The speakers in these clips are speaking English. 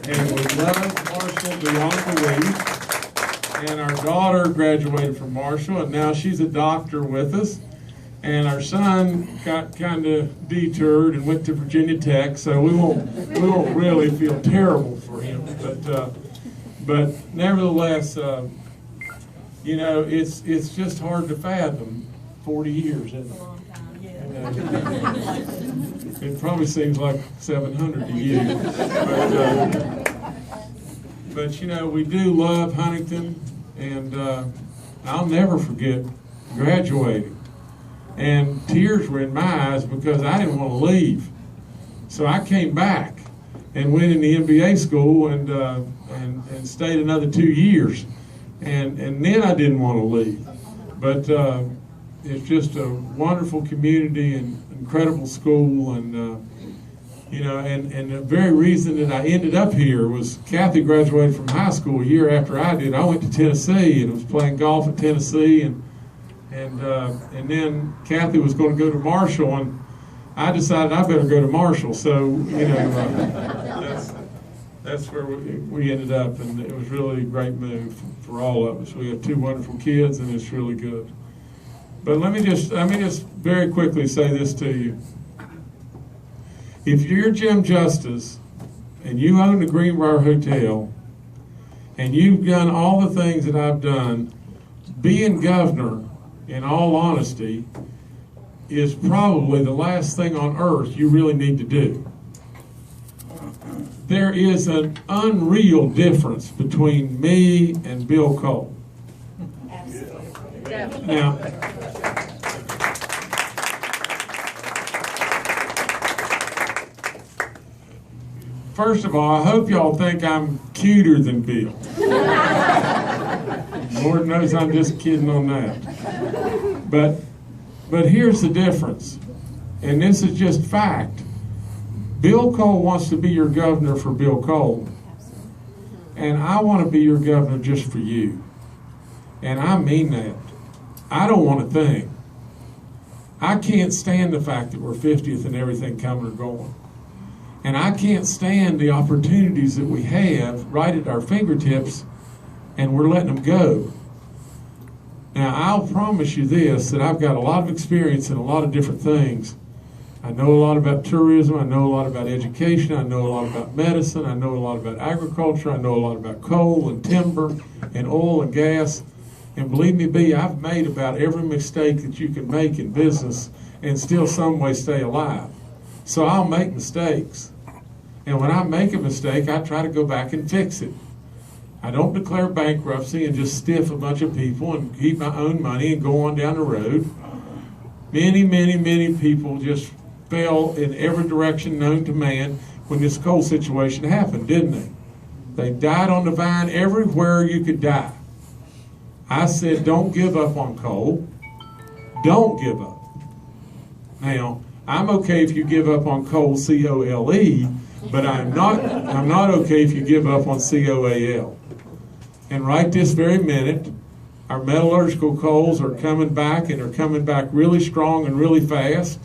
And we love Marshall Deonta Lee. And our daughter graduated from Marshall, and now she's a doctor with us. And our son got kind of detoured and went to Virginia Tech, so we won't really feel terrible for him. But nevertheless, you know, it's just hard to fathom 40 years, isn't it? It probably seems like 700 to you. But you know, we do love Huntington, and I'll never forget graduating. And tears were in my eyes because I didn't want to leave. So I came back and went in the MBA school and stayed another 2 years. And then I didn't want to leave. But it's just a wonderful community and incredible school. And, you know, and the very reason that I ended up here was Kathy graduated from high school a year after I did. I went to Tennessee and was playing golf at Tennessee. And then Kathy was going to go to Marshall, and I decided I better go to Marshall. So, you know, that's where we ended up, and it was really a great move for all of us. We have two wonderful kids, and it's really good. But let me just very quickly say this to you. If you're Jim Justice, and you own the Greenbrier Hotel, and you've done all the things that I've done, being governor, in all honesty, is probably the last thing on earth you really need to do. There is an unreal difference between me and Bill Cole. Absolutely. Now, first of all, I hope y'all think I'm cuter than Bill. Lord knows I'm just kidding on that. But here's the difference, and this is just fact. Bill Cole wants to be your governor for Bill Cole, and I want to be your governor just for you. And I mean that. I don't want a thing. I can't stand the fact that we're 50th and everything coming or going. And I can't stand the opportunities that we have right at our fingertips, and we're letting them go. Now, I'll promise you this, that I've got a lot of experience in a lot of different things. I know a lot about tourism, I know a lot about education, I know a lot about medicine, I know a lot about agriculture, I know a lot about coal and timber and oil and gas. And believe me, B, I've made about every mistake that you can make in business and still some way stay alive. So I'll make mistakes. And when I make a mistake, I try to go back and fix it. I don't declare bankruptcy and just stiff a bunch of people and keep my own money and go on down the road. Many, many, many people just fell in every direction known to man when this coal situation happened, didn't they? They died on the vine everywhere you could die. I said, don't give up on coal. Don't give up. Now, I'm okay if you give up on coal, C-O-L-E, but I'm not okay if you give up on C-O-A-L. And right this very minute, our metallurgical coals are coming back, and are coming back really strong and really fast.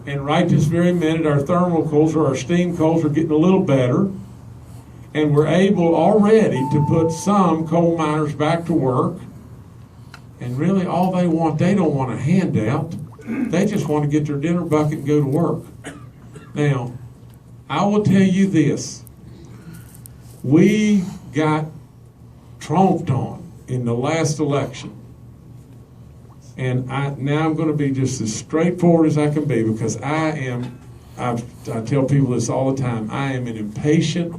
And right this very minute, our thermal coals or our steam coals are getting a little better. And we're able already to put some coal miners back to work. And really all they don't want a handout. They just want to get their dinner bucket and go to work. Now, I will tell you this. We got tromped on in the last election. And now I'm going to be just as straightforward as I can be, because I tell people this all the time, I am an impatient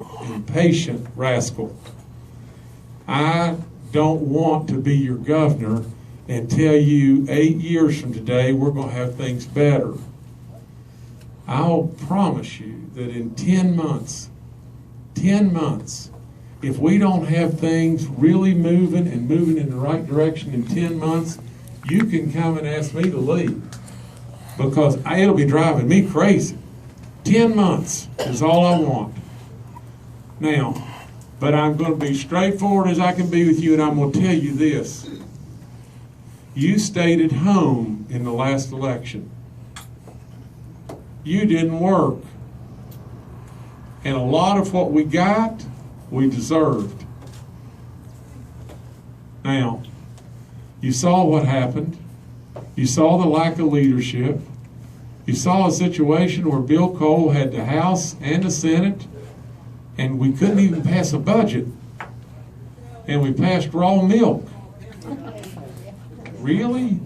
rascal. I don't want to be your governor and tell you 8 years from today we're going to have things better. I'll promise you that in 10 months, if we don't have things really moving and moving in the right direction in 10 months, you can come and ask me to leave, because it'll be driving me crazy. 10 months is all I want. Now, but I'm going to be straightforward as I can be with you, and I'm going to tell you this. You stayed at home in the last election. You didn't work. And a lot of what we got, we deserved. Now, you saw what happened. You saw the lack of leadership. You saw a situation where Bill Cole had the House and the Senate, and we couldn't even pass a budget. And we passed raw milk. Really?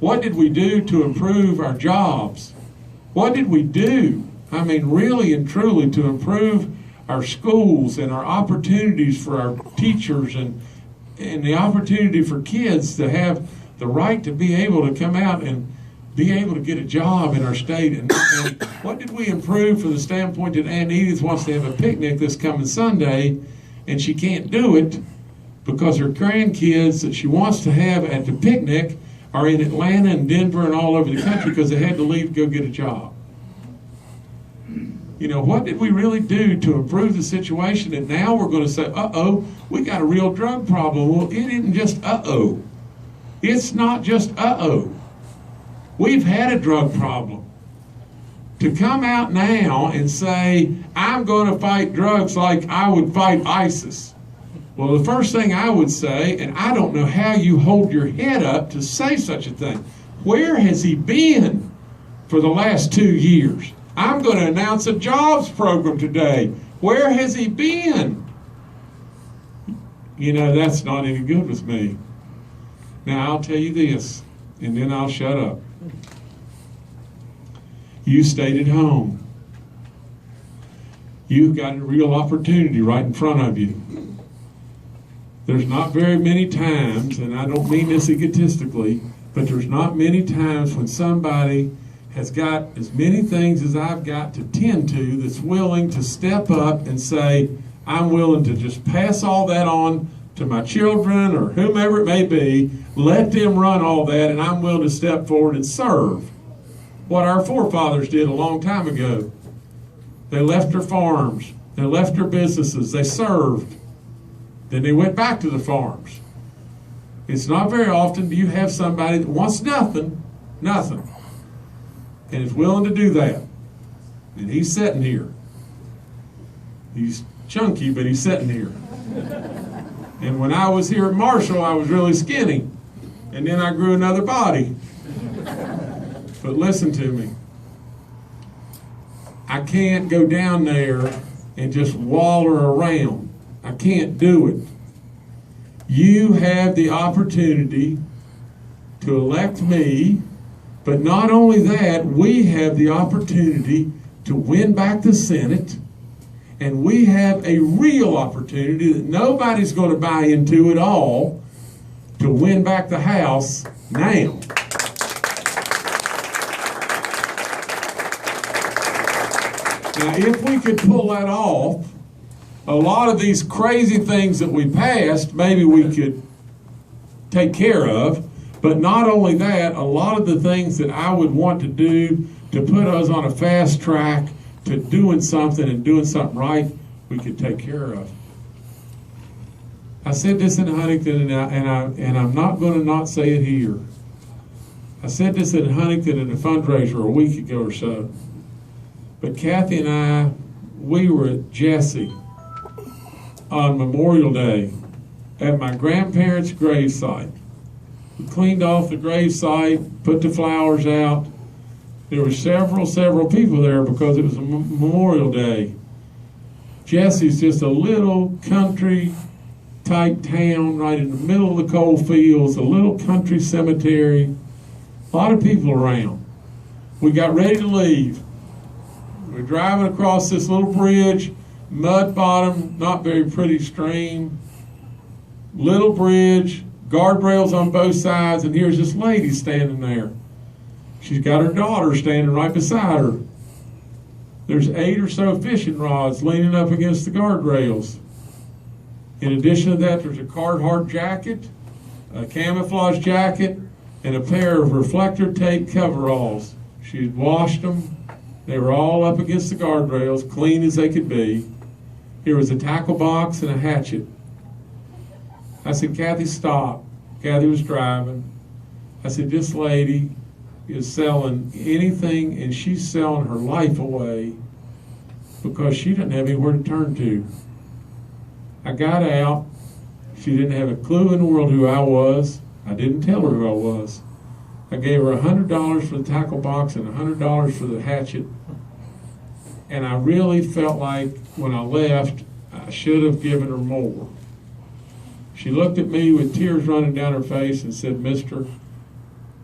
What did we do to improve our jobs? What did we do? I mean, really and truly, to improve our schools and our opportunities for our teachers and the opportunity for kids to have the right to be able to come out and be able to get a job in our state. And what did we improve from the standpoint that Aunt Edith wants to have a picnic this coming Sunday, and she can't do it because her grandkids that she wants to have at the picnic are in Atlanta and Denver and all over the country because they had to leave to go get a job. You know, what did we really do to improve the situation? And now we're going to say, uh-oh, we got a real drug problem. Well, it isn't just uh-oh. It's not just uh-oh. We've had a drug problem. To come out now and say, I'm going to fight drugs like I would fight ISIS. Well, the first thing I would say, and I don't know how you hold your head up to say such a thing, where has he been for the last 2 years? I'm going to announce a jobs program today. Where has he been? You know, that's not any good with me. Now, I'll tell you this, and then I'll shut up. You stayed at home. You've got a real opportunity right in front of you. There's not very many times, and I don't mean this egotistically, but there's not many times when somebody has got as many things as I've got to tend to that's willing to step up and say, I'm willing to just pass all that on to my children or whomever it may be, let them run all that, and I'm willing to step forward and serve. What our forefathers did a long time ago. They left their farms, they left their businesses, they served. Then they went back to the farms. It's not very often do you have somebody that wants nothing, and is willing to do that. And he's sitting here. He's chunky, but he's sitting here. And when I was here at Marshall, I was really skinny. And then I grew another body. But listen to me. I can't go down there and just waller around. I can't do it. You have the opportunity to elect me, but not only that, we have the opportunity to win back the Senate, and we have a real opportunity that nobody's going to buy into at all to win back the House now. Now, if we could pull that off, a lot of these crazy things that we passed, maybe we could take care of. But not only that, a lot of the things that I would want to do to put us on a fast track to doing something and doing something right, we could take care of. I said this in Huntington, and I'm not going to not say it here. I said this in Huntington at a fundraiser a week ago or so. But Kathy and I, we were at Jesse on Memorial Day at my grandparents' gravesite. We cleaned off the gravesite, put the flowers out. There were several people there because it was a Memorial Day. Jesse's just a little country-type town right in the middle of the coal fields, a little country cemetery. A lot of people around. We got ready to leave. We're driving across this little bridge, mud bottom, not very pretty stream. Little bridge, guardrails on both sides, and here's this lady standing there. She's got her daughter standing right beside her. There's 8 or so fishing rods leaning up against the guardrails. In addition to that, there's a Carhartt jacket, a camouflage jacket, and a pair of reflector tape coveralls. She'd washed them. They were all up against the guardrails, clean as they could be. Here was a tackle box and a hatchet. I said, Kathy, stop. Kathy was driving. I said, this lady is selling anything, and she's selling her life away. because she didn't have anywhere to turn to. I got out. She didn't have a clue in the world who I was. I didn't tell her who I was. I gave her $100 for the tackle box and $100 for the hatchet. And I really felt like when I left, I should have given her more. She looked at me with tears running down her face and said, "Mister,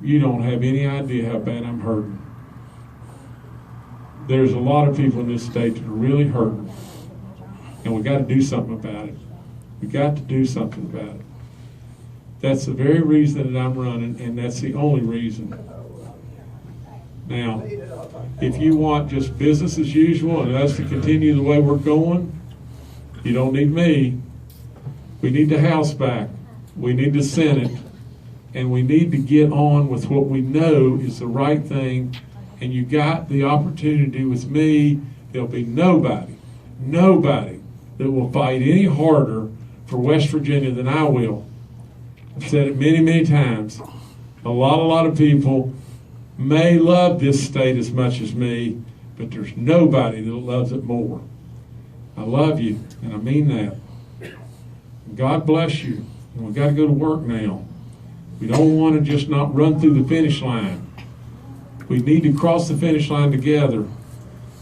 you don't have any idea how bad I'm hurting. There's a lot of people in this state that are really hurting, and we got to do something about it. We got to do something about it." That's the very reason that I'm running, and that's the only reason. Now, if you want just business as usual and us to continue the way we're going, you don't need me. We need the House back. We need the Senate. And we need to get on with what we know is the right thing. And you got the opportunity with me. There'll be nobody that will fight any harder for West Virginia than I will. I've said it many, many times. A lot of people may love this state as much as me, but there's nobody that loves it more. I love you, and I mean that. God bless you. And we've got to go to work now. We don't want to just not run through the finish line. We need to cross the finish line together.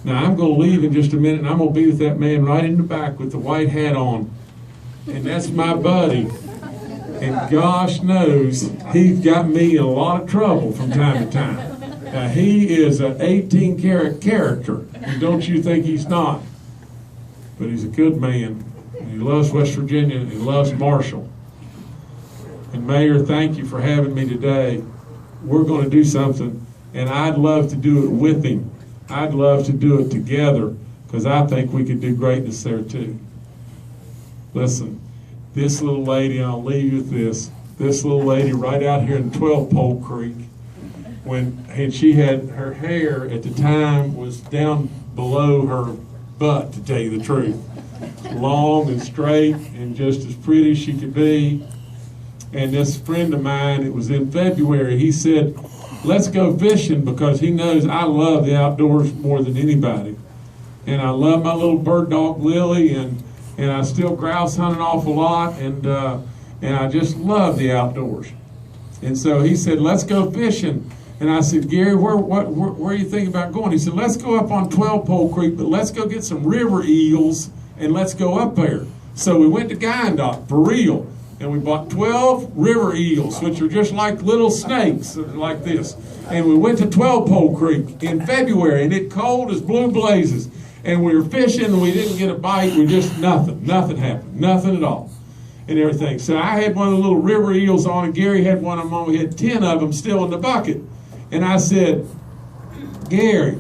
Now, I'm going to leave in just a minute, and I'm going to be with that man right in the back with the white hat on. And that's my buddy. And gosh knows, he's got me in a lot of trouble from time to time. Now, he is an 18-karat character, and don't you think he's not. But he's a good man. And he loves West Virginia, and he loves Marshall. And Mayor, thank you for having me today. We're going to do something, and I'd love to do it with him. I'd love to do it together, because I think we could do greatness there too. Listen, this little lady, and I'll leave you with this little lady right out here in 12 Pole Creek, and she had her hair at the time was down below her butt, to tell you the truth. Long and straight and just as pretty as she could be. And this friend of mine, it was in February, he said, "Let's go fishing," because he knows I love the outdoors more than anybody. And I love my little bird dog Lily, and I still grouse hunt an awful lot, and I just love the outdoors. And so he said, "Let's go fishing." And I said, "Gary, where are you thinking about going?" He said, "Let's go up on 12 Pole Creek, but let's go get some river eels and let's go up there." So we went to Guyandotte for real, and we bought 12 river eels, which are just like little snakes, like this. And we went to 12 Pole Creek in February, and it cold as blue blazes. And we were fishing, and we didn't get a bite. We just nothing happened, nothing at all, and everything. So I had one of the little river eels on, and Gary had one of them on. We had 10 of them still in the bucket. And I said, "Gary,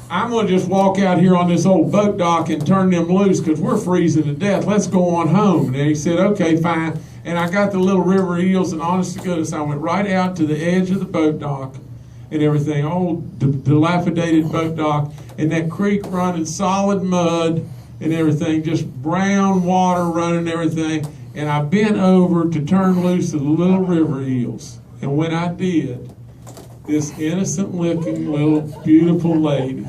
I'm going to just walk out here on this old boat dock and turn them loose because we're freezing to death. Let's go on home." And he said, "Okay, fine." And I got the little river eels, and honest to goodness, I went right out to the edge of the boat dock and everything, old dilapidated boat dock, and that creek running solid mud and everything, just brown water running and everything. And I bent over to turn loose the little river eels. And when I did, this innocent-looking little beautiful lady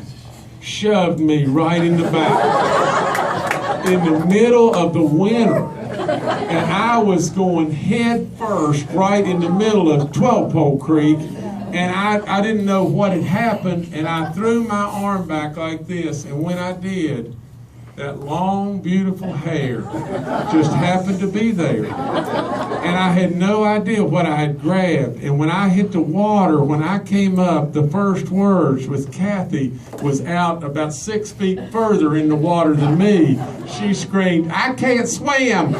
shoved me right in the back in the middle of the winter. And I was going head first right in the middle of 12 Pole Creek, and I didn't know what had happened, and I threw my arm back like this, and when I did, that long, beautiful hair just happened to be there. And I had no idea what I had grabbed. And when I hit the water, when I came up, the first words with Kathy was out about 6 feet further in the water than me. She screamed, "I can't swim!"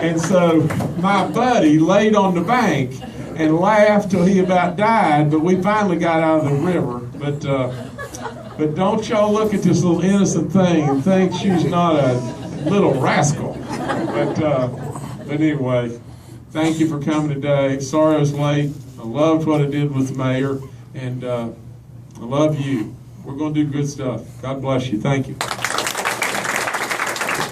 And so my buddy laid on the bank and laughed till he about died, but we finally got out of the river. But don't y'all look at this little innocent thing and think she's not a little rascal. But anyway, thank you for coming today. Sorry I was late. I loved what I did with the mayor, and I love you. We're going to do good stuff. God bless you. Thank you.